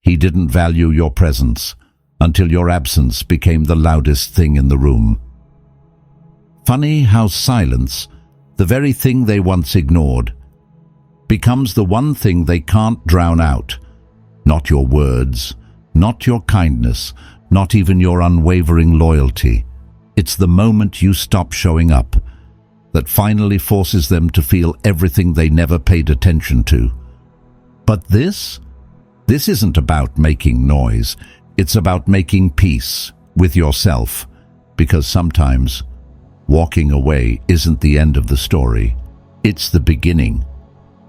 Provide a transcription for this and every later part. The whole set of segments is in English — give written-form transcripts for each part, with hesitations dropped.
He didn't value your presence until your absence became the loudest thing in the room. Funny how silence, the very thing they once ignored, becomes the one thing they can't drown out. Not your words, not your kindness, not even your unwavering loyalty. It's the moment you stop showing up that finally forces them to feel everything they never paid attention to. But this isn't about making noise. It's about making peace with yourself, because sometimes walking away isn't the end of the story. It's the beginning.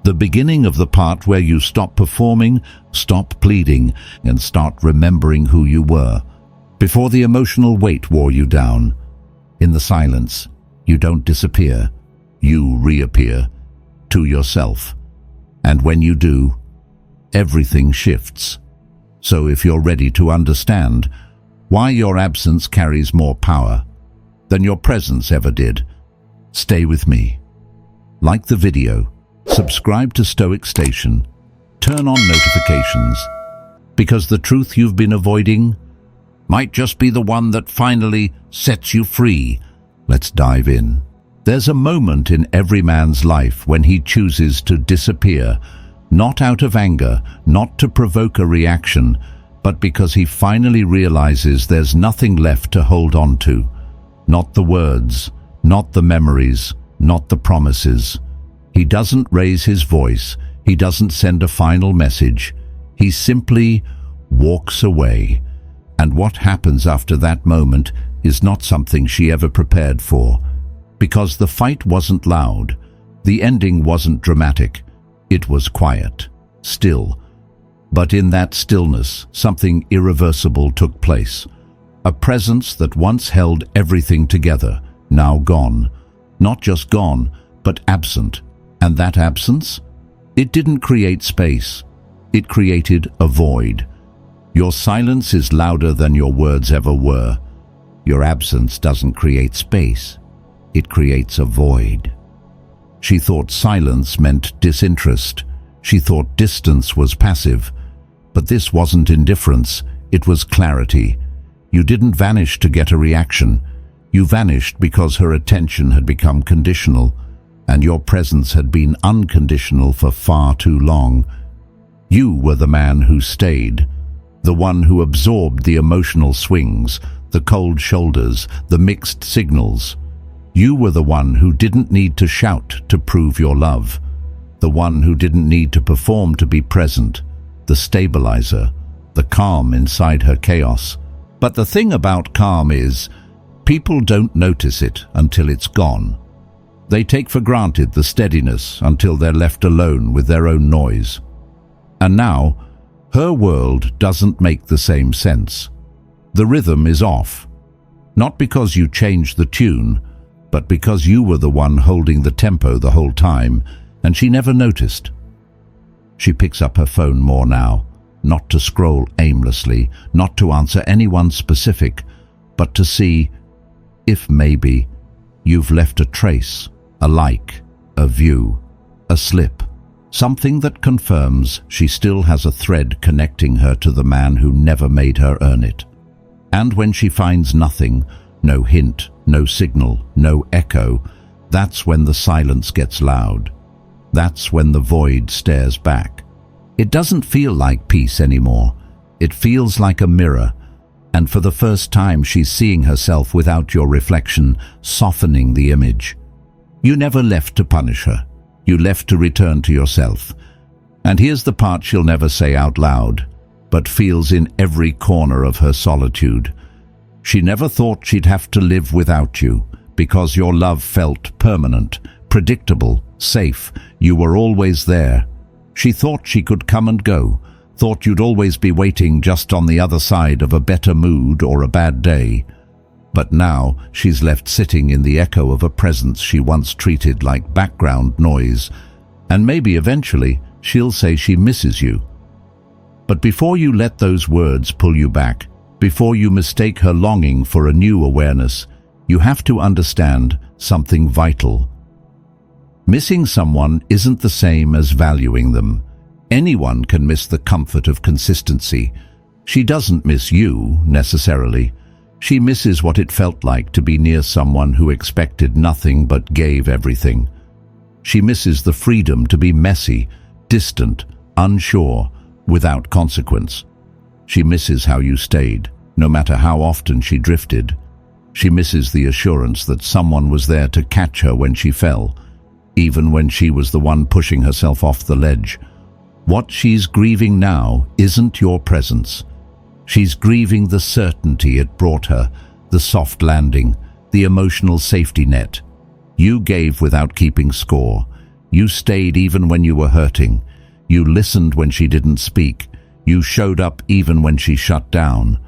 The beginning of the part where you stop performing, stop pleading, and start remembering who you were, before the emotional weight wore you down. In the silence, you don't disappear. You reappear to yourself. And when you do, everything shifts. So if you're ready to understand why your absence carries more power than your presence ever did, stay with me. Like the video, subscribe to Stoic Station, turn on notifications, because the truth you've been avoiding might just be the one that finally sets you free. Let's dive in. There's a moment in every man's life when he chooses to disappear, not out of anger, not to provoke a reaction, but because he finally realizes there's nothing left to hold on to. Not the words, not the memories, not the promises. He doesn't raise his voice. He doesn't send a final message. He simply walks away. And what happens after that moment is not something she ever prepared for. Because the fight wasn't loud. The ending wasn't dramatic. It was quiet, still. But in that stillness, something irreversible took place. A presence that once held everything together, now gone. Not just gone, but absent. And that absence? It didn't create space. It created a void. Your silence is louder than your words ever were. Your absence doesn't create space. It creates a void. She thought silence meant disinterest. She thought distance was passive. But this wasn't indifference. It was clarity. You didn't vanish to get a reaction. You vanished because her attention had become conditional, and your presence had been unconditional for far too long. You were the man who stayed, the one who absorbed the emotional swings, the cold shoulders, the mixed signals. You were the one who didn't need to shout to prove your love, the one who didn't need to perform to be present, the stabilizer, the calm inside her chaos. But the thing about calm is, people don't notice it until it's gone. They take for granted the steadiness until they're left alone with their own noise. And now, her world doesn't make the same sense. The rhythm is off. Not because you changed the tune, but because you were the one holding the tempo the whole time, and she never noticed. She picks up her phone more now, not to scroll aimlessly, not to answer anyone specific, but to see if maybe you've left a trace, a like, a view, a slip, something that confirms she still has a thread connecting her to the man who never made her earn it. And when she finds nothing, no hint, no signal, no echo, that's when the silence gets loud. That's when the void stares back. It doesn't feel like peace anymore. It feels like a mirror. And for the first time she's seeing herself without your reflection, softening the image. You never left to punish her. You left to return to yourself. And here's the part she'll never say out loud, but feels in every corner of her solitude. She never thought she'd have to live without you, because your love felt permanent, predictable, safe. You were always there. She thought she could come and go, thought you'd always be waiting just on the other side of a better mood or a bad day. But now she's left sitting in the echo of a presence she once treated like background noise, and maybe eventually she'll say she misses you. But before you let those words pull you back, before you mistake her longing for a new awareness, you have to understand something vital. Missing someone isn't the same as valuing them. Anyone can miss the comfort of consistency. She doesn't miss you, necessarily. She misses what it felt like to be near someone who expected nothing but gave everything. She misses the freedom to be messy, distant, unsure, without consequence. She misses how you stayed, no matter how often she drifted. She misses the assurance that someone was there to catch her when she fell, even when she was the one pushing herself off the ledge. What she's grieving now isn't your presence. She's grieving the certainty it brought her, the soft landing, the emotional safety net. You gave without keeping score. You stayed even when you were hurting. You listened when she didn't speak. You showed up even when she shut down.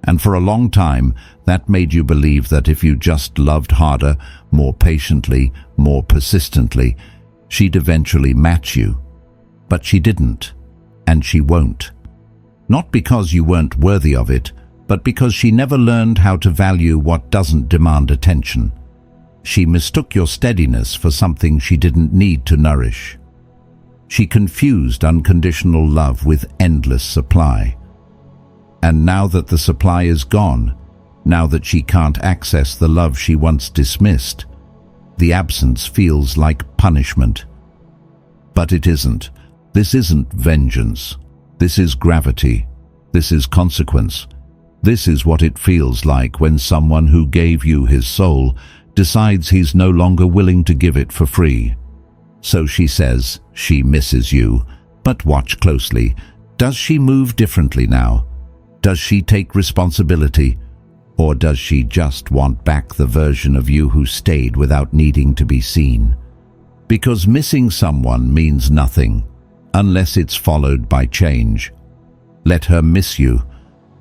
And for a long time, that made you believe that if you just loved harder, more patiently, more persistently, she'd eventually match you. But she didn't, and she won't. Not because you weren't worthy of it, but because she never learned how to value what doesn't demand attention. She mistook your steadiness for something she didn't need to nourish. She confused unconditional love with endless supply. And now that the supply is gone, now that she can't access the love she once dismissed, the absence feels like punishment. But it isn't. This isn't vengeance. This is gravity. This is consequence. This is what it feels like when someone who gave you his soul decides he's no longer willing to give it for free. So she says she misses you, but watch closely. Does she move differently now? Does she take responsibility? Or does she just want back the version of you who stayed without needing to be seen? Because missing someone means nothing unless it's followed by change. Let her miss you.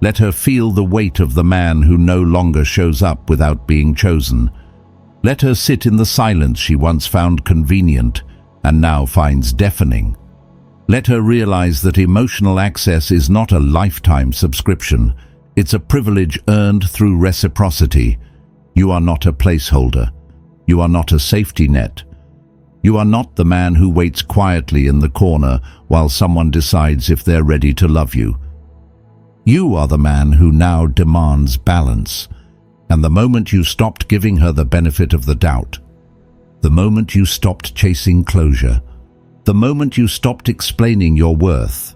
Let her feel the weight of the man who no longer shows up without being chosen. Let her sit in the silence she once found convenient and now finds deafening. Let her realize that emotional access is not a lifetime subscription. It's a privilege earned through reciprocity. You are not a placeholder. You are not a safety net. You are not the man who waits quietly in the corner while someone decides if they're ready to love you. You are the man who now demands balance. And the moment you stopped giving her the benefit of the doubt, the moment you stopped chasing closure, the moment you stopped explaining your worth,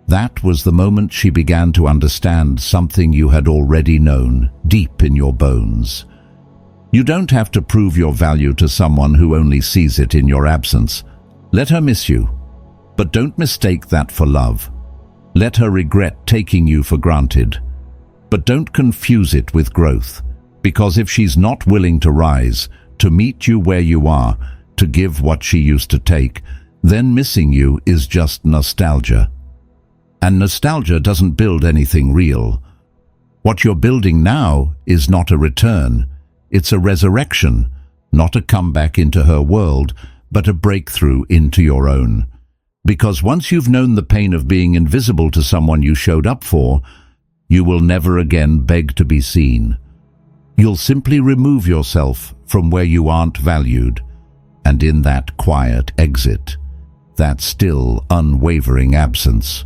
that was the moment she began to understand something you had already known deep in your bones. You don't have to prove your value to someone who only sees it in your absence. Let her miss you, but don't mistake that for love. Let her regret taking you for granted, but don't confuse it with growth, because if she's not willing to rise, to meet you where you are, to give what she used to take, then missing you is just nostalgia. And nostalgia doesn't build anything real. What you're building now is not a return. It's a resurrection, not a comeback into her world, but a breakthrough into your own. Because once you've known the pain of being invisible to someone you showed up for, you will never again beg to be seen. You'll simply remove yourself from where you aren't valued, and in that quiet exit, that still unwavering absence,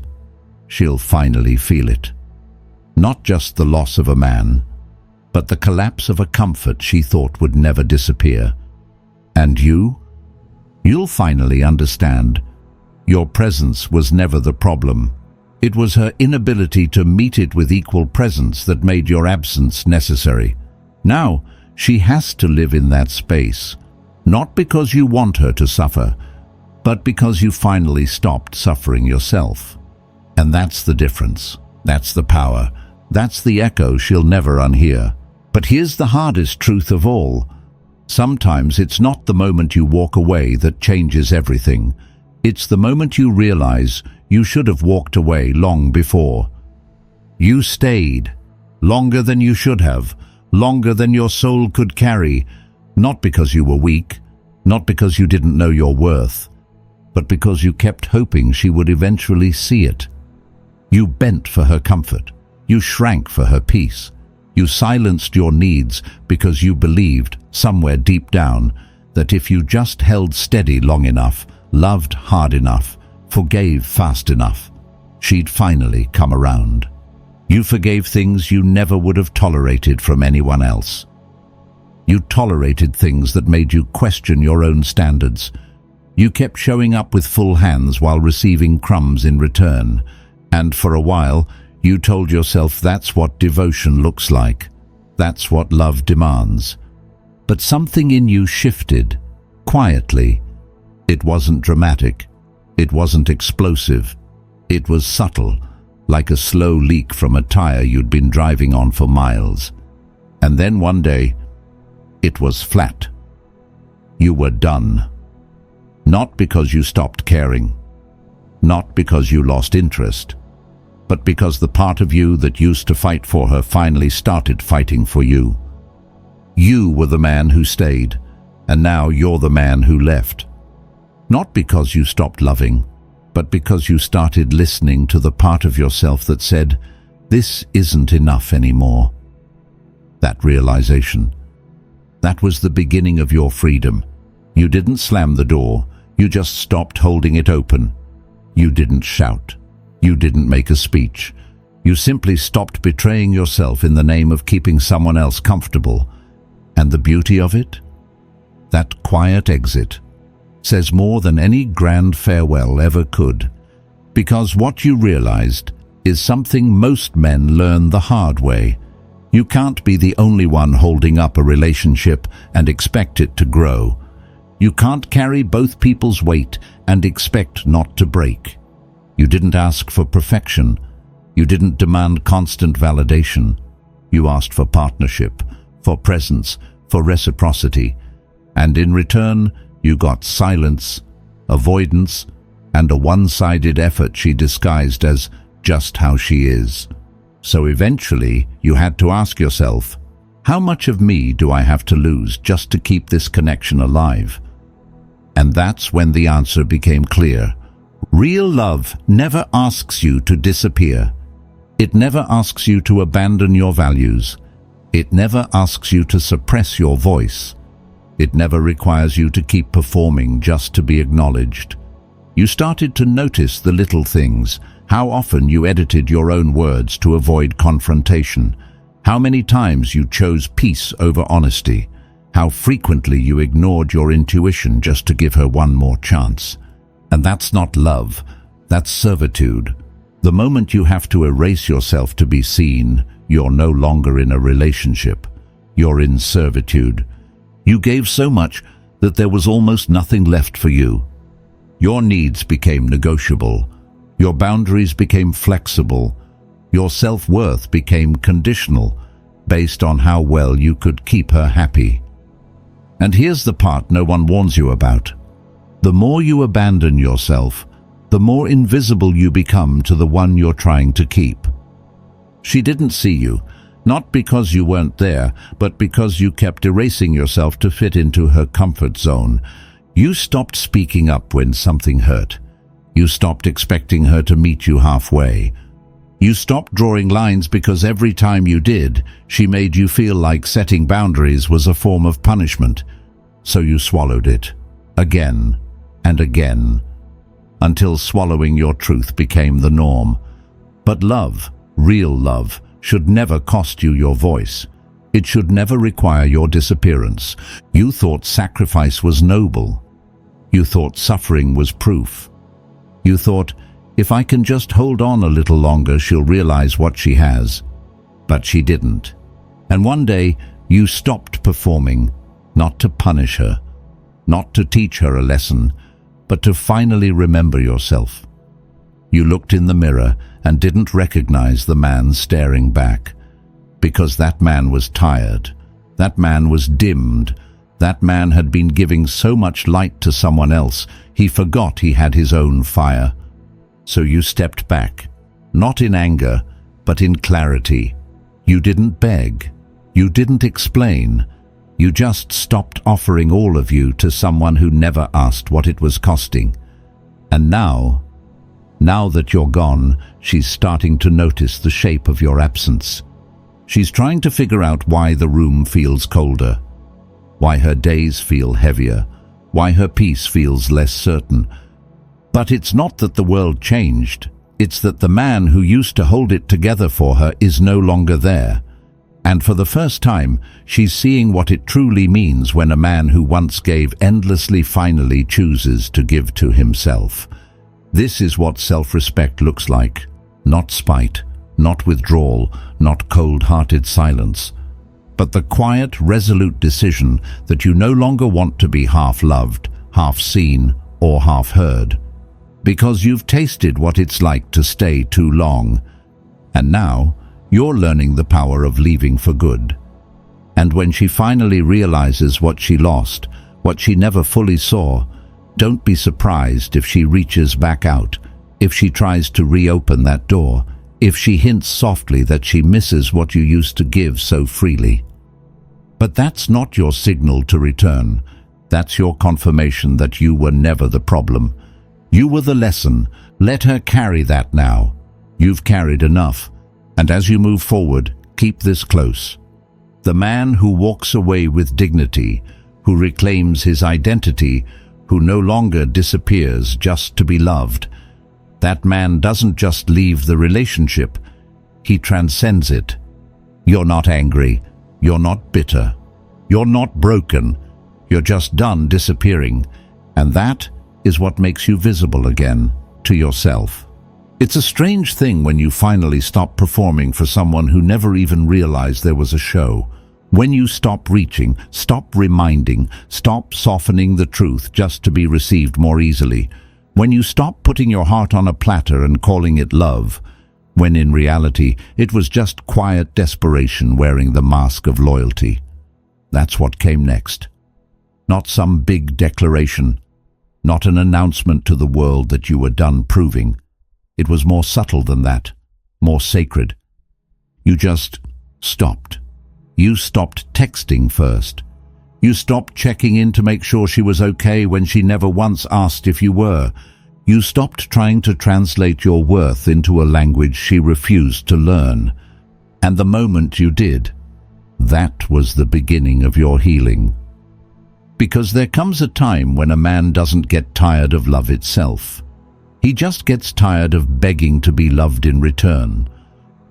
she'll finally feel it. Not just the loss of a man, but the collapse of a comfort she thought would never disappear. And you'll finally understand your presence was never the problem. It was her inability to meet it with equal presence that made your absence necessary. Now, she has to live in that space, not because you want her to suffer, but because you finally stopped suffering yourself. And that's the difference. That's the power. That's the echo she'll never unhear. But here's the hardest truth of all. Sometimes it's not the moment you walk away that changes everything. It's the moment you realize you should have walked away long before. You stayed longer than you should have, longer than your soul could carry, not because you were weak, not because you didn't know your worth, but because you kept hoping she would eventually see it. You bent for her comfort. You shrank for her peace. You silenced your needs because you believed, somewhere deep down, that if you just held steady long enough, loved hard enough, forgave fast enough. She'd finally come around. You forgave things you never would have tolerated from anyone else. You tolerated things that made you question your own standards. You kept showing up with full hands while receiving crumbs in return. And for a while, you told yourself that's what devotion looks like. That's what love demands. But something in you shifted, quietly. It wasn't dramatic. It wasn't explosive. It was subtle, like a slow leak from a tire you'd been driving on for miles. And then one day, it was flat. You were done. Not because you stopped caring, not because you lost interest, but because the part of you that used to fight for her finally started fighting for you. You were the man who stayed, and now you're the man who left. Not because you stopped loving, but because you started listening to the part of yourself that said, "This isn't enough anymore." That realization, that was the beginning of your freedom. You didn't slam the door, you just stopped holding it open. You didn't shout. You didn't make a speech. You simply stopped betraying yourself in the name of keeping someone else comfortable. And the beauty of it? That quiet exit says more than any grand farewell ever could. Because what you realized is something most men learn the hard way. You can't be the only one holding up a relationship and expect it to grow. You can't carry both people's weight and expect not to break. You didn't ask for perfection. You didn't demand constant validation. You asked for partnership, for presence, for reciprocity. And in return, you got silence, avoidance, and a one-sided effort she disguised as just how she is. So eventually, you had to ask yourself, how much of me do I have to lose just to keep this connection alive? And that's when the answer became clear. Real love never asks you to disappear. It never asks you to abandon your values. It never asks you to suppress your voice. It never requires you to keep performing just to be acknowledged. You started to notice the little things, how often you edited your own words to avoid confrontation, how many times you chose peace over honesty, how frequently you ignored your intuition just to give her one more chance. And that's not love, that's servitude. The moment you have to erase yourself to be seen, you're no longer in a relationship. You're in servitude. You gave so much that there was almost nothing left for you. Your needs became negotiable. Your boundaries became flexible. Your self-worth became conditional, based on how well you could keep her happy. And here's the part no one warns you about. The more you abandon yourself, the more invisible you become to the one you're trying to keep. She didn't see you, not because you weren't there, but because you kept erasing yourself to fit into her comfort zone. You stopped speaking up when something hurt. You stopped expecting her to meet you halfway. You stopped drawing lines because every time you did, she made you feel like setting boundaries was a form of punishment. So you swallowed it, again and again, until swallowing your truth became the norm. But love, real love, should never cost you your voice. It should never require your disappearance. You thought sacrifice was noble. You thought suffering was proof. You thought, if I can just hold on a little longer, she'll realize what she has. But she didn't. And one day, you stopped performing, not to punish her, not to teach her a lesson, but to finally remember yourself. You looked in the mirror and didn't recognize the man staring back, because that man was tired, that man was dimmed, that man had been giving so much light to someone else, he forgot he had his own fire. So you stepped back, not in anger, but in clarity. You didn't beg, you didn't explain, you just stopped offering all of you to someone who never asked what it was costing. And now that you're gone, she's starting to notice the shape of your absence. She's trying to figure out why the room feels colder, why her days feel heavier, why her peace feels less certain. But it's not that the world changed. It's that the man who used to hold it together for her is no longer there. And for the first time, she's seeing what it truly means when a man who once gave endlessly finally chooses to give to himself. This is what self-respect looks like. Not spite, not withdrawal, not cold-hearted silence, but the quiet, resolute decision that you no longer want to be half-loved, half-seen, or half-heard. Because you've tasted what it's like to stay too long. And now, you're learning the power of leaving for good. And when she finally realizes what she lost, what she never fully saw, don't be surprised if she reaches back out, if she tries to reopen that door, if she hints softly that she misses what you used to give so freely. But that's not your signal to return. That's your confirmation that you were never the problem. You were the lesson. Let her carry that now. You've carried enough. And as you move forward, keep this close. The man who walks away with dignity, who reclaims his identity, who no longer disappears just to be loved, that man doesn't just leave the relationship, he transcends it. You're not angry. You're not bitter. You're not broken. You're just done disappearing. And that is what makes you visible again to yourself. It's a strange thing when you finally stop performing for someone who never even realized there was a show. When you stop reaching, stop reminding, stop softening the truth just to be received more easily. When you stop putting your heart on a platter and calling it love, when in reality it was just quiet desperation wearing the mask of loyalty. That's what came next. Not some big declaration, not an announcement to the world that you were done proving. It was more subtle than that, more sacred. You just stopped. You stopped texting first. You stopped checking in to make sure she was okay when she never once asked if you were. You stopped trying to translate your worth into a language she refused to learn. And the moment you did, that was the beginning of your healing. Because there comes a time when a man doesn't get tired of love itself. He just gets tired of begging to be loved in return.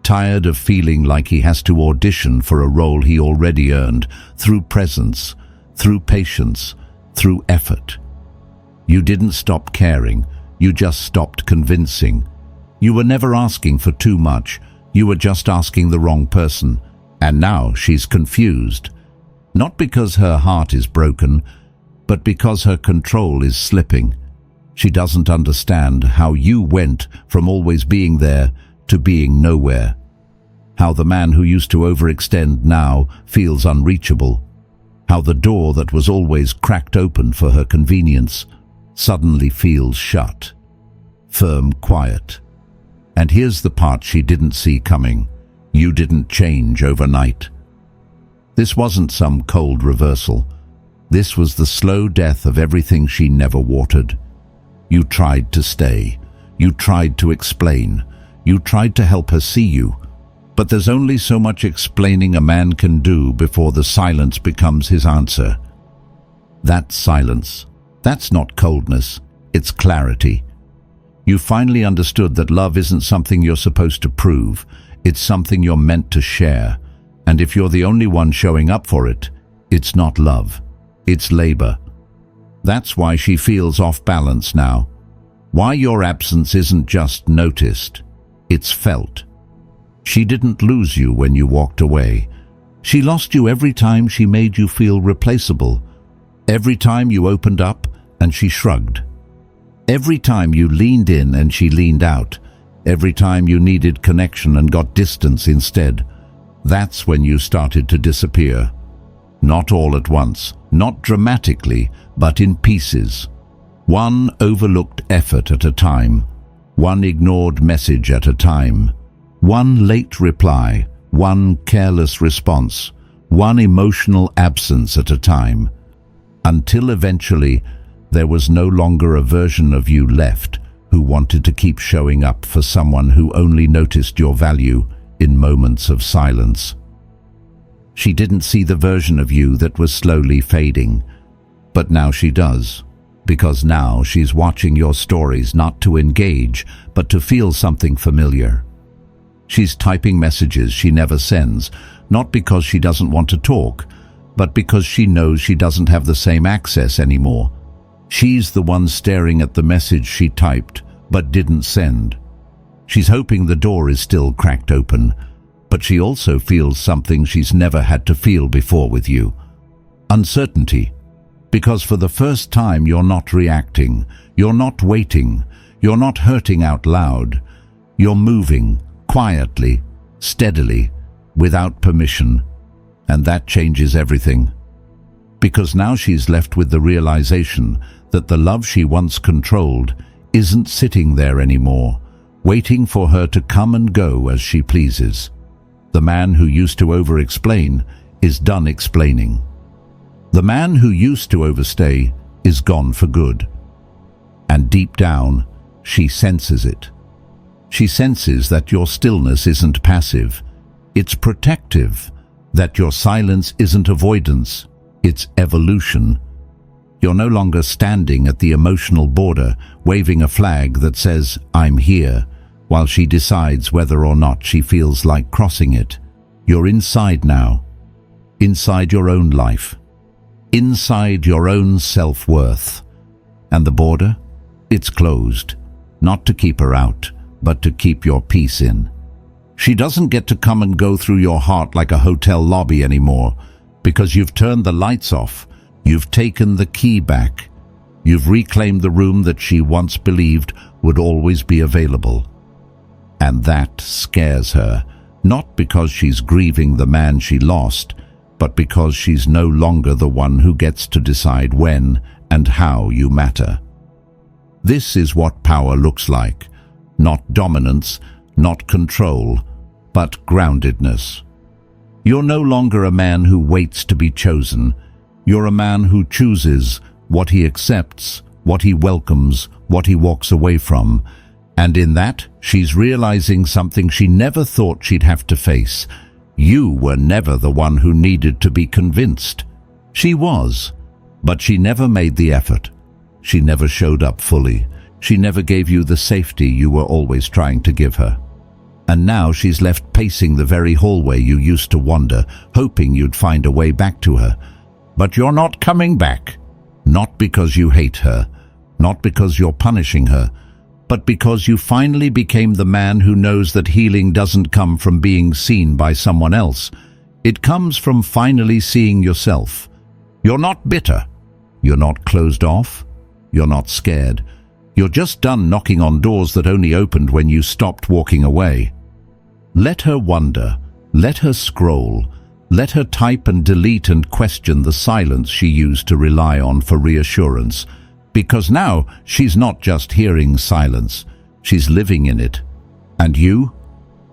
Tired of feeling like he has to audition for a role he already earned through presence, through patience, through effort. You didn't stop caring, you just stopped convincing. You were never asking for too much, you were just asking the wrong person. And now she's confused. Not because her heart is broken, but because her control is slipping. She doesn't understand how you went from always being there to being nowhere. How the man who used to overextend now feels unreachable. How the door that was always cracked open for her convenience suddenly feels shut. Firm, quiet. And here's the part she didn't see coming. You didn't change overnight. This wasn't some cold reversal. This was the slow death of everything she never watered. You tried to stay. You tried to explain. You tried to help her see you. But there's only so much explaining a man can do before the silence becomes his answer. That silence, that's not coldness, it's clarity. You finally understood that love isn't something you're supposed to prove. It's something you're meant to share. And if you're the only one showing up for it, it's not love. It's labor. That's why she feels off balance now. Why your absence isn't just noticed, it's felt. She didn't lose you when you walked away. She lost you every time she made you feel replaceable. Every time you opened up and she shrugged. Every time you leaned in and she leaned out. Every time you needed connection and got distance instead. That's when you started to disappear. Not all at once, not dramatically, but in pieces. One overlooked effort at a time. One ignored message at a time. One late reply. One careless response. One emotional absence at a time. Until eventually, there was no longer a version of you left who wanted to keep showing up for someone who only noticed your value in moments of silence. She didn't see the version of you that was slowly fading, but now she does. because now she's watching your stories not to engage, but to feel something familiar. She's typing messages she never sends, not because she doesn't want to talk, but because she knows she doesn't have the same access anymore. She's the one staring at the message she typed but didn't send. She's hoping the door is still cracked open, but she also feels something she's never had to feel before with you. Uncertainty. Because for the first time you're not reacting, you're not waiting, you're not hurting out loud. You're moving, quietly, steadily, without permission. And that changes everything. Because now she's left with the realization that the love she once controlled isn't sitting there anymore, waiting for her to come and go as she pleases. The man who used to over-explain is done explaining. The man who used to overstay is gone for good. And deep down, she senses it. She senses that your stillness isn't passive, it's protective, that your silence isn't avoidance, it's evolution. You're no longer standing at the emotional border, waving a flag that says, "I'm here," while she decides whether or not she feels like crossing it. You're inside now, inside your own life, inside your own self-worth. And the border? It's closed, not to keep her out, but to keep your peace in. She doesn't get to come and go through your heart like a hotel lobby anymore, because you've turned the lights off, you've taken the key back, you've reclaimed the room that she once believed would always be available. And that scares her, not because she's grieving the man she lost, but because she's no longer the one who gets to decide when and how you matter. This is what power looks like. Not dominance, not control, but groundedness. You're no longer a man who waits to be chosen. You're a man who chooses what he accepts, what he welcomes, what he walks away from. And in that, she's realizing something she never thought she'd have to face. You were never the one who needed to be convinced. She was, but she never made the effort. She never showed up fully. She never gave you the safety you were always trying to give her. And now she's left pacing the very hallway you used to wander, hoping you'd find a way back to her. But you're not coming back. Not because you hate her, not because you're punishing her, but because you finally became the man who knows that healing doesn't come from being seen by someone else. It comes from finally seeing yourself. You're not bitter. You're not closed off. You're not scared. You're just done knocking on doors that only opened when you stopped walking away. Let her wonder. Let her scroll. Let her type and delete and question the silence she used to rely on for reassurance. Because now she's not just hearing silence, she's living in it. And you're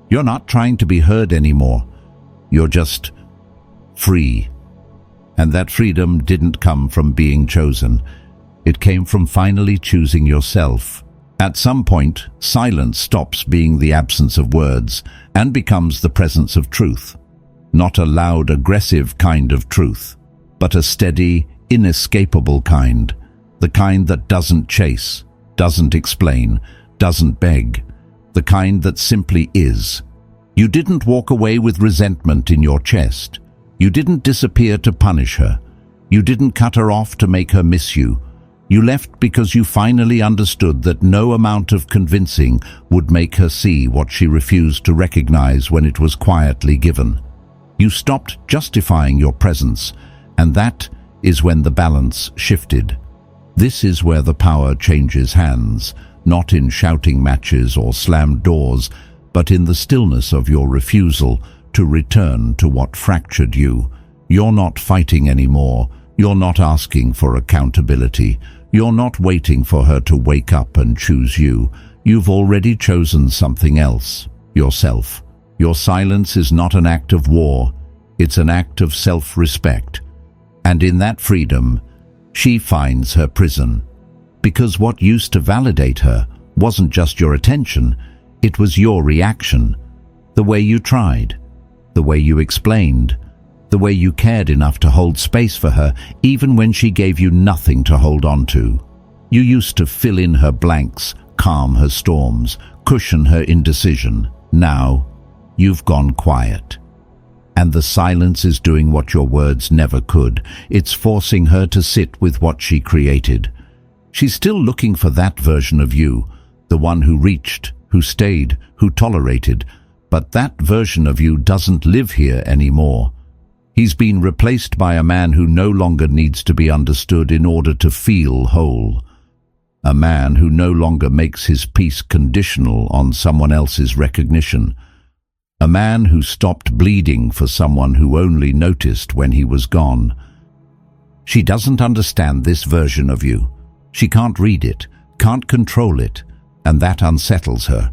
not trying to be heard anymore. You're just free. And that freedom didn't come from being chosen. It came from finally choosing yourself. At some point, silence stops being the absence of words and becomes the presence of truth. Not a loud, aggressive kind of truth, but a steady, inescapable kind. The kind that doesn't chase, doesn't explain, doesn't beg. The kind that simply is. You didn't walk away with resentment in your chest. You didn't disappear to punish her. You didn't cut her off to make her miss you. You left because you finally understood that no amount of convincing would make her see what she refused to recognize when it was quietly given. You stopped justifying your presence, and that is when the balance shifted. This is where the power changes hands, not in shouting matches or slammed doors, but in the stillness of your refusal to return to what fractured you. You're not fighting anymore. You're not asking for accountability. You're not waiting for her to wake up and choose you. You've already chosen something else, yourself. Your silence is not an act of war. It's an act of self-respect. And in that freedom, she finds her prison. Because what used to validate her wasn't just your attention, it was your reaction. The way you tried, the way you explained, the way you cared enough to hold space for her even when she gave you nothing to hold on to. You used to fill in her blanks, calm her storms, cushion her indecision. Now, you've gone quiet. And the silence is doing what your words never could. It's forcing her to sit with what she created. She's still looking for that version of you, the one who reached, who stayed, who tolerated. But that version of you doesn't live here anymore. He's been replaced by a man who no longer needs to be understood in order to feel whole. A man who no longer makes his peace conditional on someone else's recognition. A man who stopped bleeding for someone who only noticed when he was gone. She doesn't understand this version of you. She can't read it, can't control it, and that unsettles her.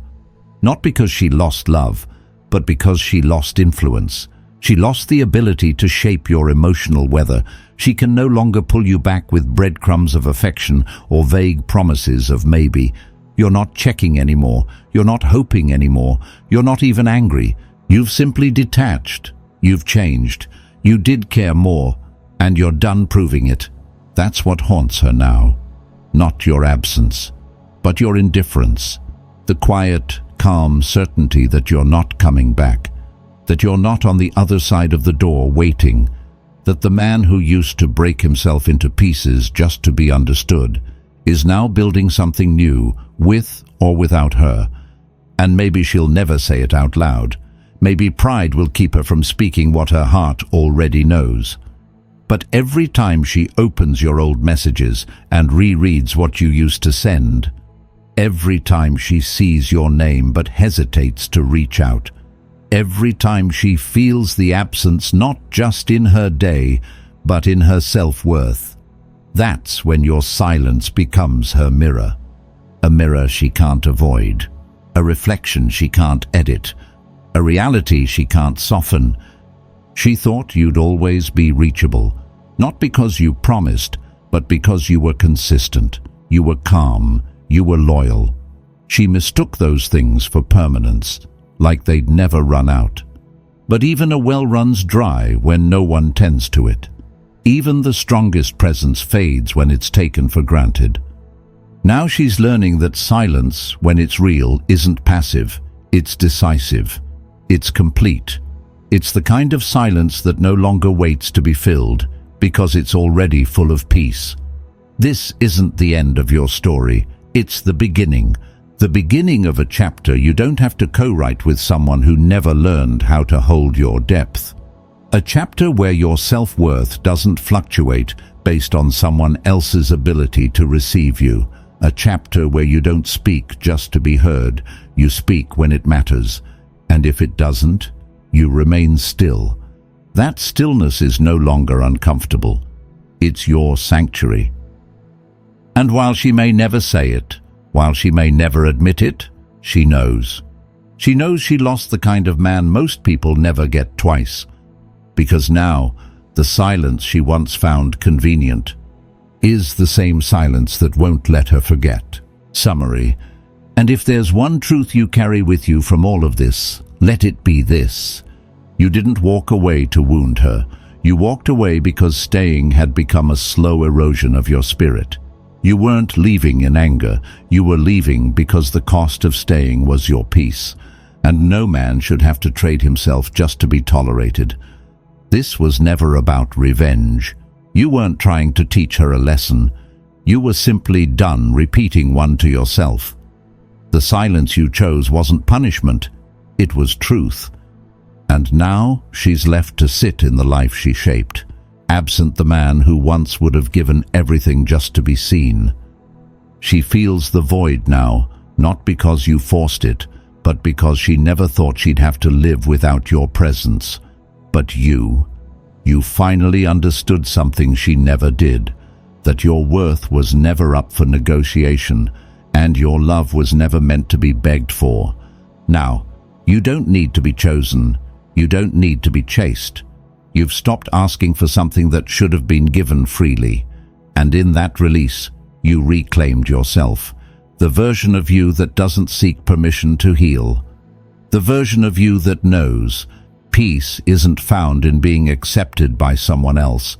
Not because she lost love, but because she lost influence. She lost the ability to shape your emotional weather. She can no longer pull you back with breadcrumbs of affection or vague promises of maybe. You're not checking anymore. You're not hoping anymore. You're not even angry. You've simply detached. You've changed. You did care more, and you're done proving it. That's what haunts her now. Not your absence, but your indifference. The quiet, calm certainty that you're not coming back. That you're not on the other side of the door waiting. That the man who used to break himself into pieces just to be understood is now building something new, with or without her. And maybe she'll never say it out loud. Maybe pride will keep her from speaking what her heart already knows. But every time she opens your old messages and rereads what you used to send, every time she sees your name but hesitates to reach out, every time she feels the absence not just in her day, but in her self-worth, that's when your silence becomes her mirror. A mirror she can't avoid, a reflection she can't edit, a reality she can't soften. She thought you'd always be reachable, not because you promised, but because you were consistent, you were calm, you were loyal. She mistook those things for permanence, like they'd never run out. But even a well runs dry when no one tends to it. Even the strongest presence fades when it's taken for granted. Now she's learning that silence, when it's real, isn't passive, it's decisive, it's complete. It's the kind of silence that no longer waits to be filled, because it's already full of peace. This isn't the end of your story, it's the beginning of a chapter you don't have to co-write with someone who never learned how to hold your depth. A chapter where your self-worth doesn't fluctuate based on someone else's ability to receive you. A chapter where you don't speak just to be heard, you speak when it matters, and if it doesn't, you remain still. That stillness is no longer uncomfortable. It's your sanctuary. And while she may never say it, while she may never admit it, she knows. She knows she lost the kind of man most people never get twice. Because now, the silence she once found convenient is the same silence that won't let her forget. Summary. And if there's one truth you carry with you from all of this, let it be this. You didn't walk away to wound her. You walked away because staying had become a slow erosion of your spirit. You weren't leaving in anger. You were leaving because the cost of staying was your peace. And no man should have to trade himself just to be tolerated. This was never about revenge. You weren't trying to teach her a lesson. You were simply done repeating one to yourself. The silence you chose wasn't punishment. It was truth. And now she's left to sit in the life she shaped, absent the man who once would have given everything just to be seen. She feels the void now, not because you forced it, but because she never thought she'd have to live without your presence. But you finally understood something she never did, that your worth was never up for negotiation, and your love was never meant to be begged for. Now, you don't need to be chosen. You don't need to be chased. You've stopped asking for something that should have been given freely. And in that release, you reclaimed yourself. The version of you that doesn't seek permission to heal. The version of you that knows peace isn't found in being accepted by someone else.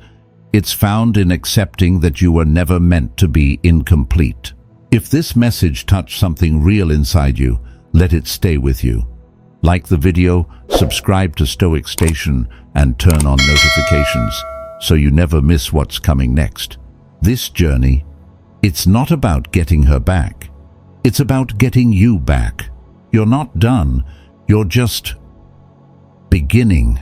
It's found in accepting that you were never meant to be incomplete. If this message touched something real inside you, let it stay with you. Like the video, subscribe to Stoic Station, and turn on notifications so you never miss what's coming next. This journey, it's not about getting her back. It's about getting you back. You're not done. You're just beginning.